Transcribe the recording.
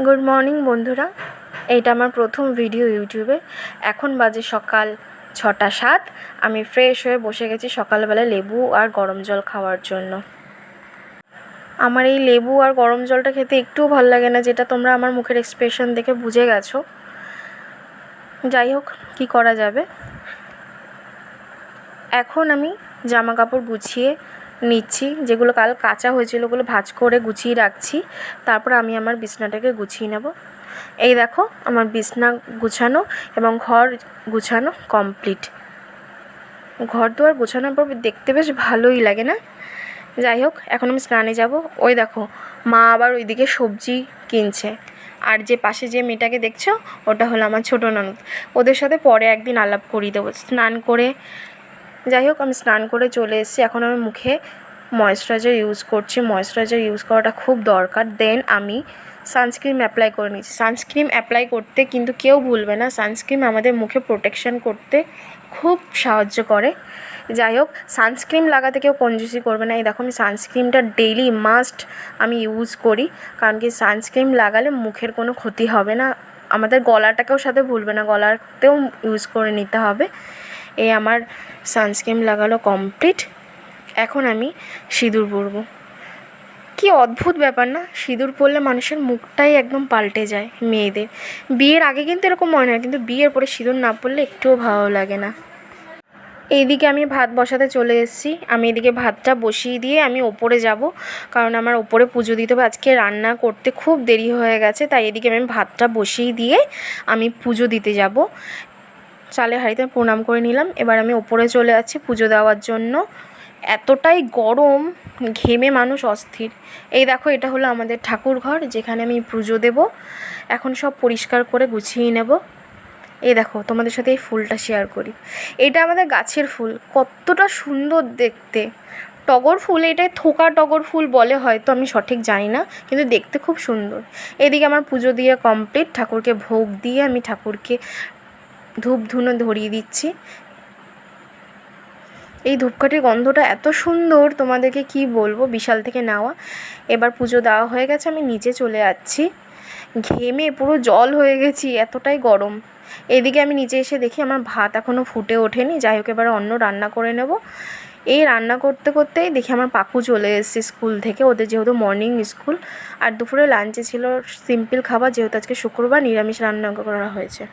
Good morning বন্ধুরা, এইটা আমার প্রথম ভিডিও ইউটিউবে। এখন বাজে সকাল 6টা 7। আমি ফ্রেশ হয়ে বসে গেছি সকালবেলা লেবু আর গরম জল খাওয়ার জন্য। আমার এই লেবু আর গরম জলটা খেতে একটুও ভালো লাগে না, যেটা তোমরা আমার মুখের এক্সপ্রেশন দেখে বুঝে গেছো। যাই হোক, কী করা যাবে। এখন আমি জামা কাপড় গুছিয়ে নিচ্ছি, যেগুলো কাল কাচা হয়েছিল ওগুলো ভাঁজ করে গুছিয়ে রাখছি। তারপর আমি আমার বিছনাটাকে গুছিয়ে নেব। এই দেখো, আমার বিছনা গুছানো এবং ঘর গুছানো কমপ্লিট। ঘর দুয়ার গোছানোর পর দেখতে বেশ ভালোই লাগে, না? যাই হোক, এখন আমি স্নানে যাব। ওই দেখো, মা আবার ওইদিকে সবজি কিনছে। আর যে পাশে যে মেয়েটাকে দেখছো, ওটা হলো আমার ছোটো ননদ। ওদের সাথে পরে একদিন আলাপ করিয়ে দেবো স্নান করে। যাই হোক, আমি স্নান করে চলে এসেছি। এখন আমি মুখে ময়েশ্চারাইজার ইউজ করছি। ময়েশ্চারাইজার ইউজ করাটা খুব দরকার। দেন আমি সানস্ক্রিন অ্যাপ্লাই করে নিচ্ছি। সানস্ক্রিন অ্যাপ্লাই করতে কিন্তু কেউ ভুলবে না, সানস্ক্রিন আমাদের মুখে প্রোটেকশান করতে খুব সাহায্য করে। যাই হোক, সানস্ক্রিন লাগাতে কেউ কঞ্জুসি করবে না। এই দেখো, আমি সানস্ক্রিনটা ডেইলি মাস্ট আমি ইউজ করি, কারণ কি সানস্ক্রিন লাগালে মুখের কোনো ক্ষতি হবে না। আমাদের গলাটাকেও সাথে ভুলবে না, গলাতেও ইউজ করে নিতে হবে। এই আমার সানস্ক্রিন লাগানো কমপ্লিট। এখন আমি সিঁদুর পরবো। কি অদ্ভুত ব্যাপার না, সিঁদুর পরলে মানুষের মুখটাই একদম পাল্টে যায় মেয়েদের। বিয়ের আগে কিন্তু এরকম মনে হয়, কিন্তু বিয়ের পরে সিঁদুর না পরলে একটুও ভালো লাগে না। এইদিকে আমি ভাত বসাতে চলে এসেছি। আমি এদিকে ভাতটা বসিয়ে দিয়ে আমি ওপরে যাব, কারণ আমার ওপরে পুজো দিতে হবে। আজকে রান্না করতে খুব দেরি হয়ে গেছে, তাই এদিকে আমি ভাতটা বসিয়ে দিয়ে আমি পুজো দিতে যাব। চালের হাঁড়িতে প্রণাম করে নিলাম। এবার আমি ওপরে চলে যাচ্ছি পুজো দেওয়ার জন্য। এতটাই গরম, ঘেমে মানুষ অস্থির। এই দেখো, এটা হলো আমাদের ঠাকুর ঘর, যেখানে আমি পুজো দেব। এখন সব পরিষ্কার করে গুছিয়ে নেব। এই দেখো, তোমাদের সাথে এই ফুলটা শেয়ার করি। এটা আমাদের গাছের ফুল, কতটা সুন্দর দেখতে। টগর ফুল, এটাই থোকা টগর ফুল বলে হয়তো, আমি সঠিক জানি না, কিন্তু দেখতে খুব সুন্দর। এদিকে আমার পুজো দিয়ে কমপ্লিট। ঠাকুরকে ভোগ দিয়ে আমি ঠাকুরকে ধূপ ধুনো ধরিয়ে দিচ্ছি। এই ধূপকাঠির গন্ধটা এত সুন্দর, তোমাদেরকে কি বলবো, বিশাল থেকে নেওয়া। এবার পুজো দেওয়া হয়ে গেছে, আমি নিচে চলে যাচ্ছি। ঘেমে পুরো জল হয়ে গেছি, এতটাই গরম। এদিকে আমি নিচে এসে দেখি আমার ভাত এখনও ফুটে ওঠেনি। যাই হোক, এবার অন্য রান্না করে নেব। এই রান্না করতে করতেই দেখি আমার পাকু চলে এসেছে স্কুল থেকে, ওদের যেহেতু মর্নিং স্কুল। আর দুপুরে লাঞ্চে ছিল সিম্পল খাবার, যেহেতু আজকে শুক্রবার নিরামিষ রান্না করা হয়েছে।